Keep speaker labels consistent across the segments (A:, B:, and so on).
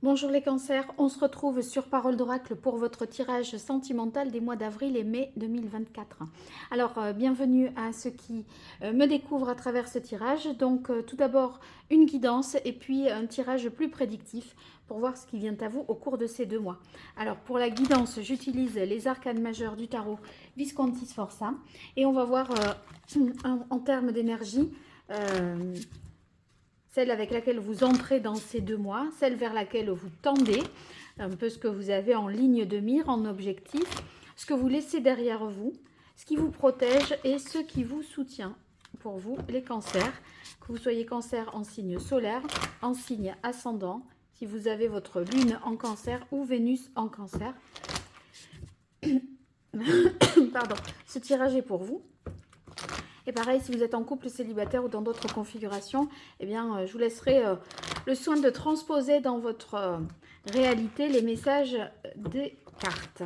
A: Bonjour les cancers, on se retrouve sur Parole d'Oracle pour votre tirage sentimental des mois d'avril et mai 2024. Alors, bienvenue à ceux qui me découvrent à travers ce tirage. Donc, tout d'abord, une guidance et puis un tirage plus prédictif pour voir ce qui vient à vous au cours de ces 2 mois. Alors, pour la guidance, j'utilise les arcanes majeurs du tarot Visconti Sforza et on va voir en termes d'énergie celle avec laquelle vous entrez dans ces 2 mois, celle vers laquelle vous tendez, un peu ce que vous avez en ligne de mire, en objectif, ce que vous laissez derrière vous, ce qui vous protège et ce qui vous soutient pour vous, les cancers, que vous soyez cancer en signe solaire, en signe ascendant, si vous avez votre lune en cancer ou Vénus en cancer. Pardon, ce tirage est pour vous. Et pareil, si vous êtes en couple célibataire ou dans d'autres configurations, eh bien, je vous laisserai le soin de transposer dans votre réalité les messages des cartes.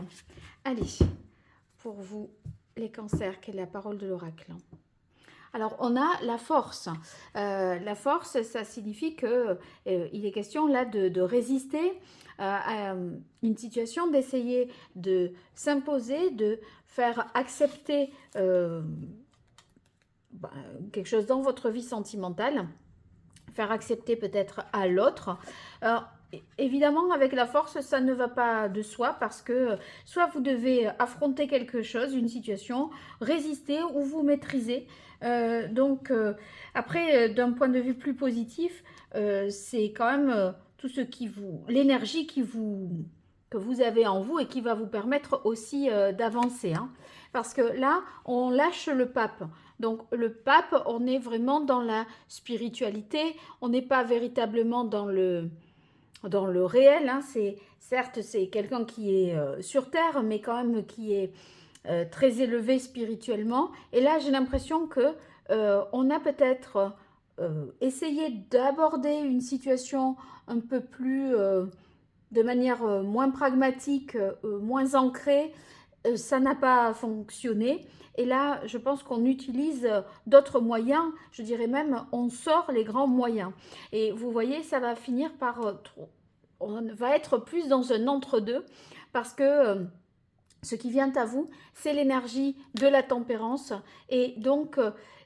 A: Allez, pour vous, les cancers, quelle est la parole de l'oracle? Alors, on a la force. La force, ça signifie que il est question là de résister à une situation, d'essayer de s'imposer, de faire accepter quelque chose dans votre vie sentimentale, faire accepter peut-être à l'autre. Évidemment, avec la force, ça ne va pas de soi parce que soit vous devez affronter quelque chose, une situation, résister ou vous maîtriser. Après, d'un point de vue plus positif, c'est quand même tout ce qui vous, l'énergie que vous avez en vous et qui va vous permettre aussi d'avancer. Hein. Parce que là, on lâche le pape. Donc le pape, on est vraiment dans la spiritualité, on n'est pas véritablement dans le réel. Hein. Certes, c'est quelqu'un qui est sur Terre, mais quand même qui est très élevé spirituellement. Et là, j'ai l'impression que on a peut-être essayé d'aborder une situation un peu plus de manière moins pragmatique, moins ancrée. Ça n'a pas fonctionné. Et là, je pense qu'on utilise d'autres moyens. Je dirais même, on sort les grands moyens. Et vous voyez, ça va finir par... on va être plus dans un entre-deux parce que ce qui vient à vous, c'est l'énergie de la tempérance. Et donc,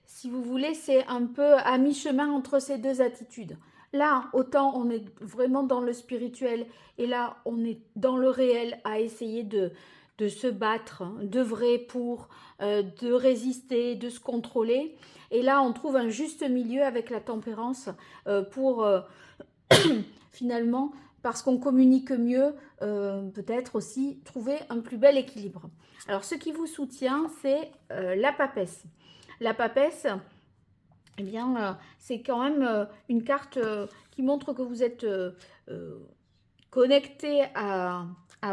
A: si vous voulez, c'est un peu à mi-chemin entre ces deux attitudes. Là, autant on est vraiment dans le spirituel et là, on est dans le réel à essayer de se battre, d'œuvrer pour, de résister, de se contrôler. Et là, on trouve un juste milieu avec la tempérance pour finalement, parce qu'on communique mieux, peut-être aussi trouver un plus bel équilibre. Alors, ce qui vous soutient, c'est la papesse. La papesse, eh bien, c'est quand même une carte qui montre que vous êtes connecté à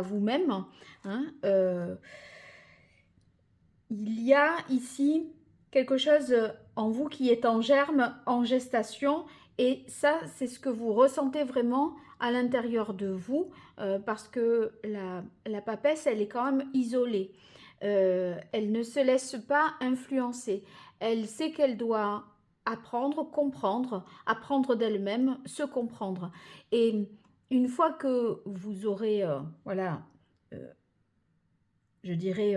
A: vous-même. Hein, il y a ici quelque chose en vous qui est en germe, en gestation, et ça, c'est ce que vous ressentez vraiment à l'intérieur de vous, parce que la papesse, elle est quand même isolée. Elle ne se laisse pas influencer. Elle sait qu'elle doit apprendre, comprendre, apprendre d'elle-même, se comprendre. Et une fois que vous aurez, voilà, euh, je dirais,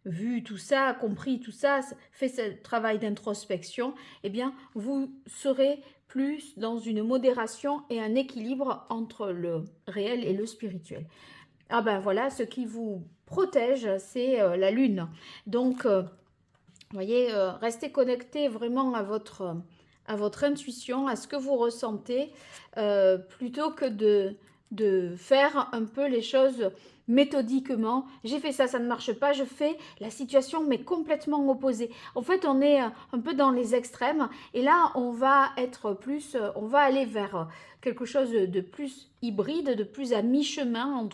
A: vu tout ça, compris tout ça, fait ce travail d'introspection, eh bien, vous serez plus dans une modération et un équilibre entre le réel et le spirituel. Ah ben voilà, ce qui vous protège, c'est la lune. Donc, vous voyez, restez connecté vraiment à votre intuition, à ce que vous ressentez, plutôt que de faire un peu les choses méthodiquement. J'ai fait ça, ça ne marche pas, je fais la situation mais complètement opposée. En fait, on est un peu dans les extrêmes et là, on va être plus, on va aller vers quelque chose de plus hybride, de plus à mi-chemin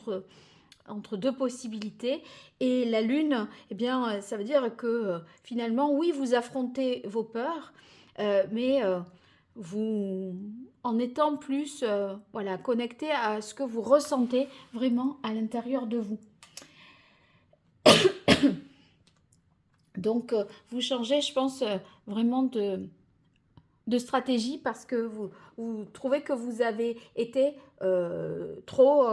A: entre deux possibilités. Et la lune, eh bien, ça veut dire que finalement, oui, vous affrontez vos peurs, mais vous, en étant plus voilà, connecté à ce que vous ressentez vraiment à l'intérieur de vous. Donc, vous changez, je pense, vraiment de stratégie parce que vous trouvez que vous avez été trop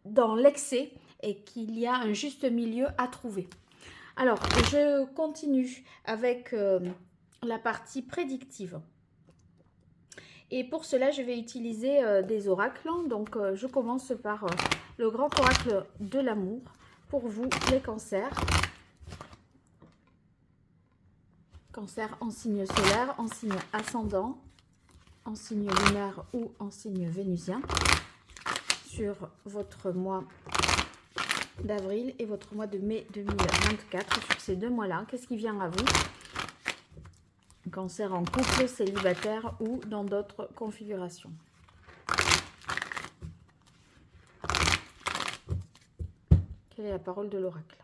A: dans l'excès et qu'il y a un juste milieu à trouver. Alors, je continue avec la partie prédictive. Et pour cela, je vais utiliser des oracles. Donc, je commence par le grand oracle de l'amour pour vous, les cancers. Cancer en signe solaire, en signe ascendant, en signe lunaire ou en signe vénusien. Sur votre mois d'avril et votre mois de mai 2024. Sur ces 2 mois-là, qu'est-ce qui vient à vous? Cancer en couple, célibataire ou dans d'autres configurations. Quelle est la parole de l'oracle?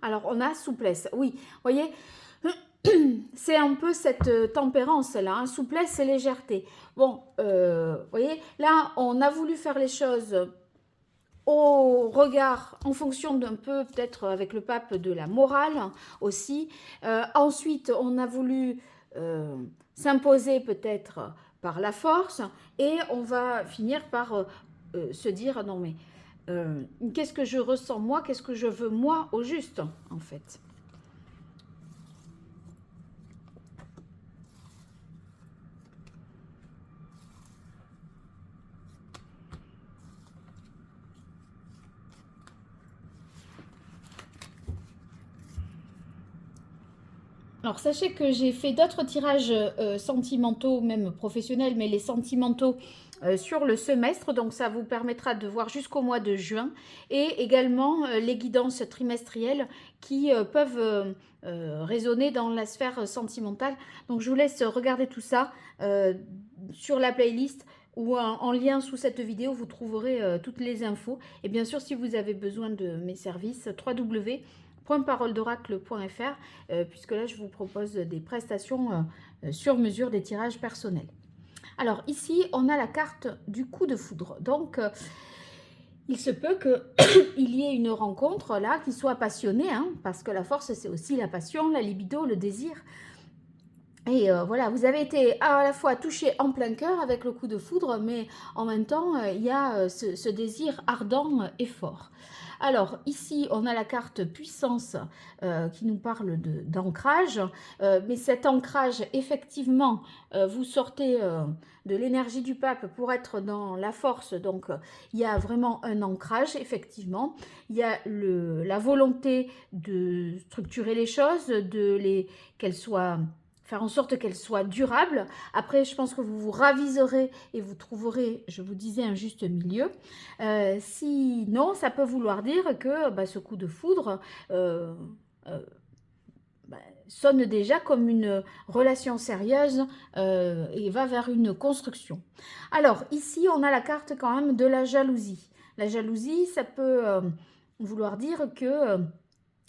A: Alors, on a souplesse. Oui, vous voyez, c'est un peu cette tempérance-là, hein, souplesse et légèreté. Bon, vous voyez, là, on a voulu faire les choses au regard, en fonction d'un peu, peut-être avec le pape, de la morale aussi. Ensuite, on a voulu s'imposer peut-être par la force et on va finir par se dire, non mais, qu'est-ce que je ressens moi, qu'est-ce que je veux moi au juste, en fait. Alors, sachez que j'ai fait d'autres tirages sentimentaux, même professionnels, mais les sentimentaux sur le semestre. Donc, ça vous permettra de voir jusqu'au mois de juin. Et également les guidances trimestrielles qui peuvent résonner dans la sphère sentimentale. Donc, je vous laisse regarder tout ça sur la playlist ou en lien sous cette vidéo. Vous trouverez toutes les infos. Et bien sûr, si vous avez besoin de mes services, www.paroledoracle.fr, puisque là je vous propose des prestations sur mesure, des tirages personnels. Alors ici on a la carte du coup de foudre, donc il se peut qu'il y ait une rencontre là qui soit passionnée, hein, parce que la force c'est aussi la passion, la libido, le désir. Et voilà, vous avez été à la fois touché en plein cœur avec le coup de foudre, mais en même temps il y a ce désir ardent et fort. Alors ici, on a la carte puissance qui nous parle d'ancrage. Mais cet ancrage, effectivement, vous sortez de l'énergie du pape pour être dans la force. Donc, il y a vraiment un ancrage, effectivement. Il y a la volonté de structurer les choses, qu'elles soient... faire en sorte qu'elles soient durables. Après, je pense que vous vous raviserez et vous trouverez, je vous disais, un juste milieu. Sinon, ça peut vouloir dire que ce coup de foudre sonne déjà comme une relation sérieuse et va vers une construction. Alors, ici, on a la carte quand même de la jalousie. La jalousie, ça peut vouloir dire que...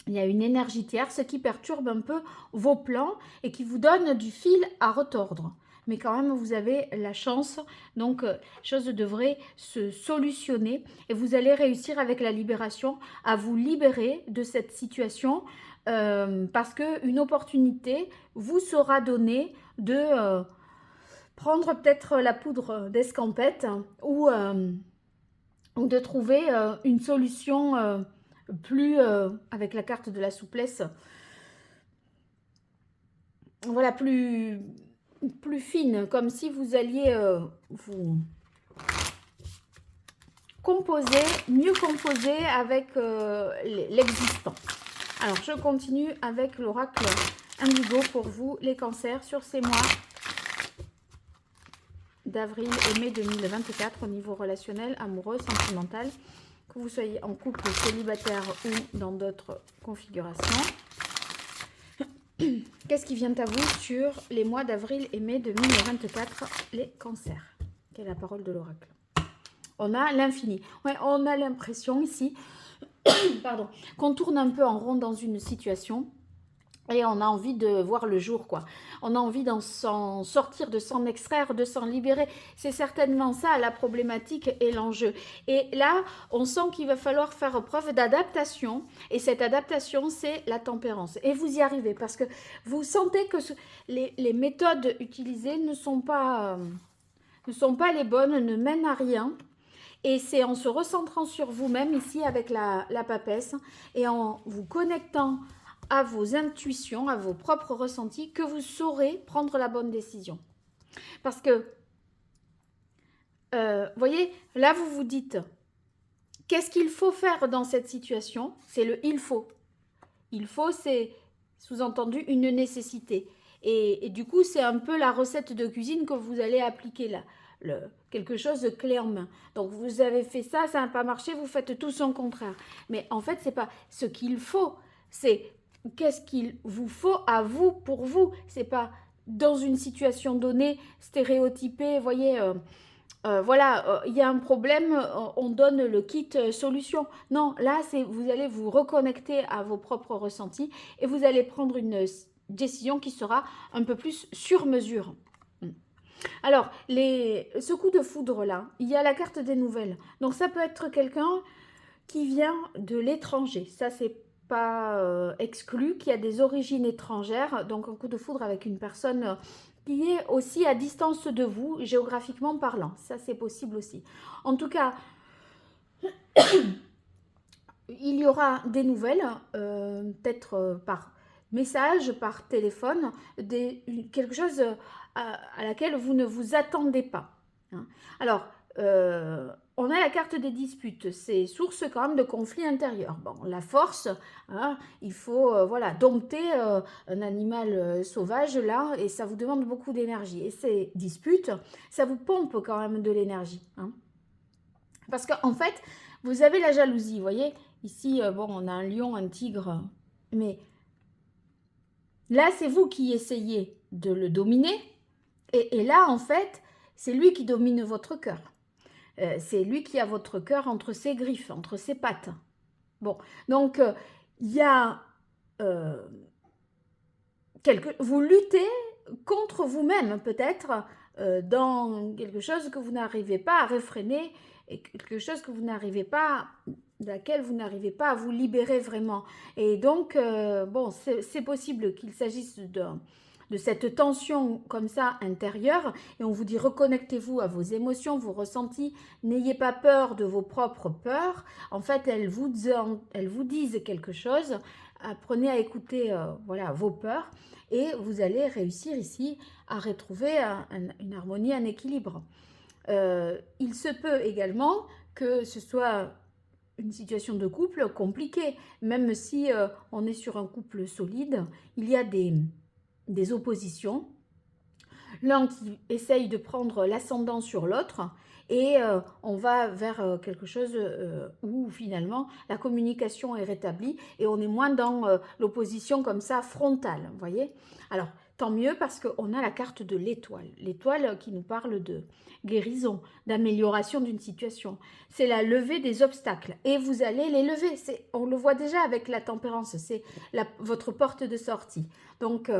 A: il y a une énergie tierce qui perturbe un peu vos plans et qui vous donne du fil à retordre. Mais quand même, vous avez la chance, donc chose devrait se solutionner et vous allez réussir avec la libération à vous libérer de cette situation parce qu'une opportunité vous sera donnée de prendre peut-être la poudre d'escampette ou de trouver une solution plus avec la carte de la souplesse, voilà, plus fine, comme si vous alliez vous composer, mieux composer avec l'existant. Alors je continue avec l'oracle indigo pour vous les cancers sur ces mois d'avril et mai 2024 au niveau relationnel, amoureux, sentimental, que vous soyez en couple, célibataire ou dans d'autres configurations. Qu'est-ce qui vient à vous sur les mois d'avril et mai 2024, les cancers? Quelle est la parole de l'oracle? On a l'infini. Ouais, on a l'impression ici pardon, qu'on tourne un peu en rond dans une situation. Et on a envie de voir le jour, quoi. On a envie d'en s'en sortir, de s'en extraire, de s'en libérer. C'est certainement ça la problématique et l'enjeu. Et là, on sent qu'il va falloir faire preuve d'adaptation. Et cette adaptation, c'est la tempérance. Et vous y arrivez parce que vous sentez que les méthodes utilisées ne sont pas les bonnes, ne mènent à rien. Et c'est en se recentrant sur vous-même ici avec la papesse et en vous connectant à vos intuitions, à vos propres ressentis, que vous saurez prendre la bonne décision. Parce que, voyez, là vous vous dites, qu'est-ce qu'il faut faire dans cette situation? C'est le il faut. Il faut, c'est sous-entendu une nécessité. Et du coup, c'est un peu la recette de cuisine que vous allez appliquer là. Quelque chose de clé en main. Donc, vous avez fait ça, ça n'a pas marché, vous faites tout son contraire. Mais en fait, ce n'est pas ce qu'il faut, c'est qu'est-ce qu'il vous faut à vous, pour vous. Ce n'est pas dans une situation donnée, stéréotypée, voyez... voilà, il y a un problème, on donne le kit solution. Non, là, vous allez vous reconnecter à vos propres ressentis et vous allez prendre une décision qui sera un peu plus sur mesure. Alors, ce coup de foudre-là, il y a la carte des nouvelles. Donc, ça peut être quelqu'un qui vient de l'étranger. Ça, c'est pas exclu, qui a des origines étrangères. Donc, un coup de foudre avec une personne qui est aussi à distance de vous, géographiquement parlant. Ça, c'est possible aussi. En tout cas, il y aura des nouvelles, peut-être par message, par téléphone, quelque chose à laquelle vous ne vous attendez pas. Hein. Alors, on a la carte des disputes, c'est source quand même de conflits intérieurs. Bon, la force, hein, il faut voilà, dompter un animal sauvage là, et ça vous demande beaucoup d'énergie. Et ces disputes, ça vous pompe quand même de l'énergie. Hein. Parce qu'en fait, vous avez la jalousie, vous voyez. Ici, bon, on a un lion, un tigre, mais là, c'est vous qui essayez de le dominer. Et là, en fait, c'est lui qui domine votre cœur. C'est lui qui a votre cœur entre ses griffes, entre ses pattes. Bon, donc, il y a... vous luttez contre vous-même, peut-être, dans quelque chose que vous n'arrivez pas à réfréner, et quelque chose que vous n'arrivez pas... de laquelle vous n'arrivez pas à vous libérer vraiment. Et donc, bon, c'est possible qu'il s'agisse de cette tension comme ça intérieure, et on vous dit reconnectez-vous à vos émotions, vos ressentis, n'ayez pas peur de vos propres peurs. En fait, elles vous disent quelque chose. Apprenez à écouter voilà, vos peurs, et vous allez réussir ici à retrouver une harmonie, un équilibre. Il se peut également que ce soit une situation de couple compliquée, même si on est sur un couple solide, il y a des oppositions, l'un qui essaye de prendre l'ascendant sur l'autre, et on va vers quelque chose où finalement la communication est rétablie et on est moins dans l'opposition comme ça frontale, vous voyez. Alors, tant mieux parce qu'on a la carte de l'étoile qui nous parle de guérison, d'amélioration d'une situation. C'est la levée des obstacles et vous allez les lever. On le voit déjà avec la tempérance, c'est votre porte de sortie. Donc,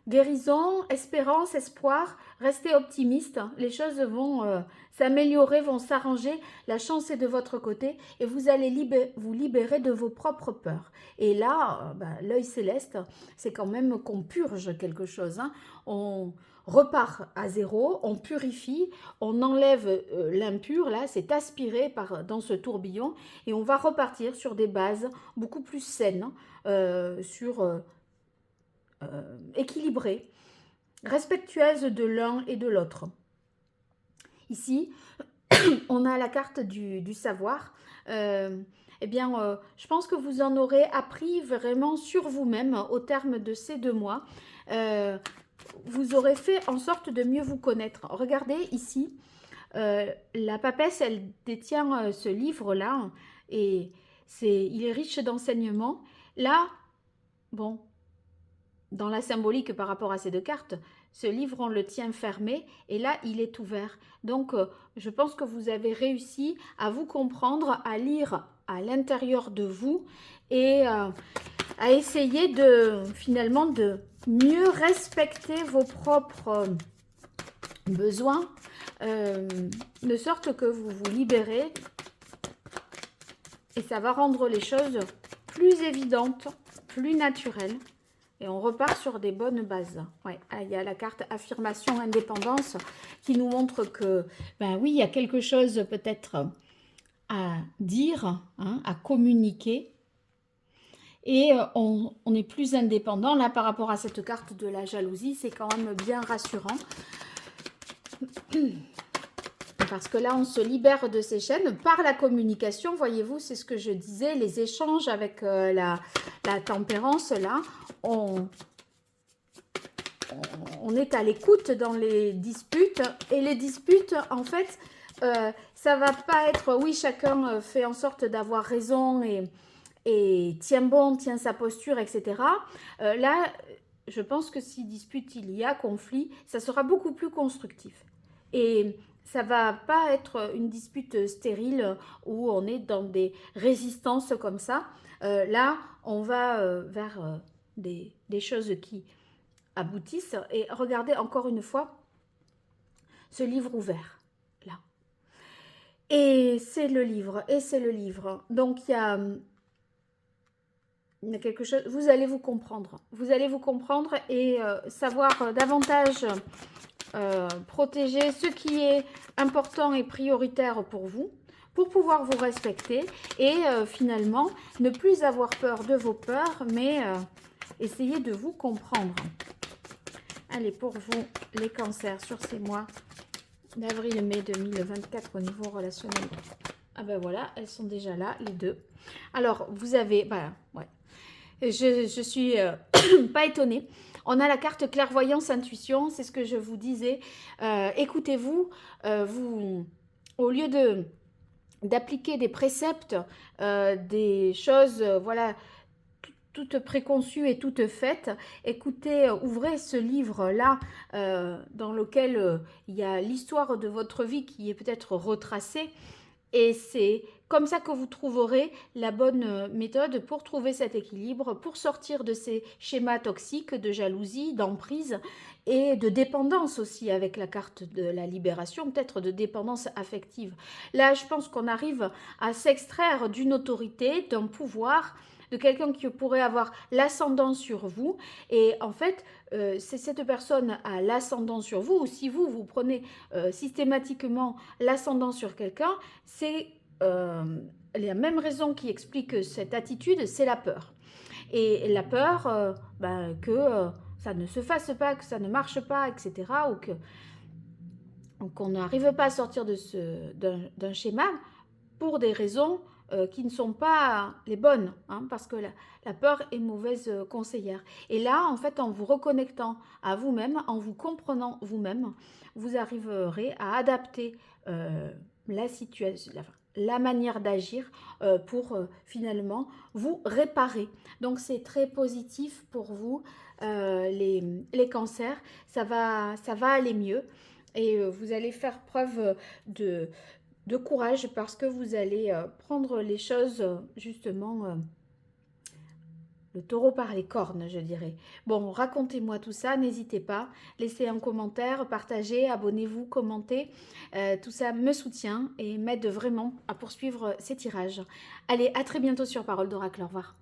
A: guérison, espérance, espoir, restez optimiste, les choses vont s'améliorer, vont s'arranger, la chance est de votre côté et vous allez vous libérer de vos propres peurs. Et là, l'œil céleste, c'est quand même qu'on purge quelque chose. Hein. On repart à zéro, on purifie, on enlève l'impur, là, c'est aspiré dans ce tourbillon et on va repartir sur des bases beaucoup plus saines, équilibrée, respectueuse de l'un et de l'autre. Ici, on a la carte du savoir. Eh bien, je pense que vous en aurez appris vraiment sur vous-même au terme de ces 2 mois. Vous aurez fait en sorte de mieux vous connaître. Regardez ici, la papesse, elle détient ce livre-là et il est riche d'enseignements. Là, bon, dans la symbolique par rapport à ces 2 cartes, ce livre, on le tient fermé et là, il est ouvert. Donc, je pense que vous avez réussi à vous comprendre, à lire à l'intérieur de vous et à essayer de, finalement, de mieux respecter vos propres besoins, de sorte que vous vous libérez et ça va rendre les choses plus évidentes, plus naturelles. Et on repart sur des bonnes bases. Ouais, il y a la carte affirmation indépendance qui nous montre que, ben oui, il y a quelque chose peut-être à dire, hein, à communiquer. Et on est plus indépendant. Là, par rapport à cette carte de la jalousie, c'est quand même bien rassurant. Parce que là, on se libère de ces chaînes par la communication. Voyez-vous, c'est ce que je disais, les échanges avec la tempérance, là, on est à l'écoute dans les disputes. Et les disputes, en fait, ça va pas être, oui, chacun fait en sorte d'avoir raison et tient bon, tient sa posture, etc. Là, je pense que si dispute il y a, conflit, ça sera beaucoup plus constructif. Et ça va pas être une dispute stérile où on est dans des résistances comme ça. Là, on va vers des choses qui aboutissent. Et regardez encore une fois ce livre ouvert, là. Et c'est le livre, et c'est le livre. Donc, il y a quelque chose, vous allez vous comprendre. Vous allez vous comprendre et savoir davantage protéger ce qui est important et prioritaire pour vous, pour pouvoir vous respecter et finalement ne plus avoir peur de vos peurs, mais essayer de vous comprendre. Allez, pour vous, les cancers sur ces mois d'avril-mai 2024 au niveau relationnel. Ah ben voilà, elles sont déjà là, les deux. Alors, vous avez... Bah, ouais. Je suis pas étonnée. On a la carte clairvoyance intuition, c'est ce que je vous disais. Écoutez-vous, vous, au lieu d'appliquer des préceptes, des choses, voilà, toutes préconçues et toutes faites, écoutez, ouvrez ce livre-là dans lequel il y a l'histoire de votre vie qui est peut-être retracée. Et c'est comme ça que vous trouverez la bonne méthode pour trouver cet équilibre, pour sortir de ces schémas toxiques de jalousie, d'emprise et de dépendance aussi avec la carte de la libération, peut-être de dépendance affective. Là, je pense qu'on arrive à s'extraire d'une autorité, d'un pouvoir, de quelqu'un qui pourrait avoir l'ascendant sur vous. Et en fait, c'est cette personne a l'ascendant sur vous, ou si vous prenez systématiquement l'ascendant sur quelqu'un, c'est la même raison qui explique cette attitude, c'est la peur. Et la peur que ça ne se fasse pas, que ça ne marche pas, etc. Ou qu'on n'arrive pas à sortir d'un schéma pour des raisons qui ne sont pas les bonnes, hein, parce que la peur est mauvaise conseillère. Et là, en fait, en vous reconnectant à vous-même, en vous comprenant vous-même, vous arriverez à adapter la situation, la manière d'agir pour finalement vous réparer. Donc, c'est très positif pour vous, les cancers. Ça va aller mieux et vous allez faire preuve de courage parce que vous allez prendre les choses justement le taureau par les cornes, je dirais. Bon, racontez-moi tout ça, n'hésitez pas, laissez un commentaire, partagez, abonnez-vous, commentez. Tout ça me soutient et m'aide vraiment à poursuivre ces tirages. Allez, à très bientôt sur Parole d'Oracle, au revoir.